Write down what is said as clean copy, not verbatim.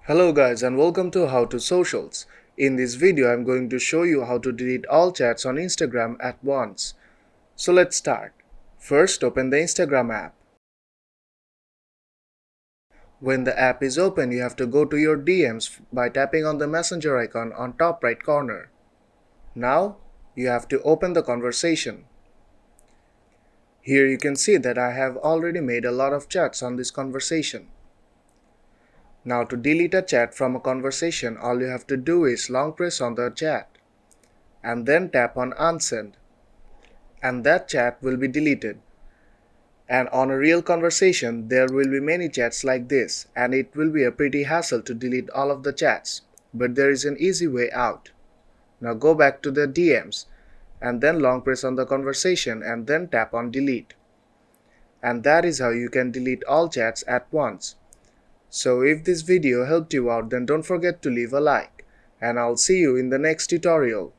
Hello guys and welcome to How to Socials. In this video I'm going to show you how to delete all chats on Instagram at once. So let's start. First open the Instagram app. When the app is open you have to go to your DMs by tapping on the messenger icon on top right corner. Now you have to open the conversation. Here you can see that I have already made a lot of chats on this conversation. Now to delete a chat from a conversation, all you have to do is long press on the chat and then tap on unsend, and that chat will be deleted. And on a real conversation, there will be many chats like this, and it will be a pretty hassle to delete all of the chats. But there is an easy way out. Now go back to the DMs and then long press on the conversation and then tap on delete. And that is how you can delete all chats at once. So if this video helped you out, then don't forget to leave a like, and I'll see you in the next tutorial.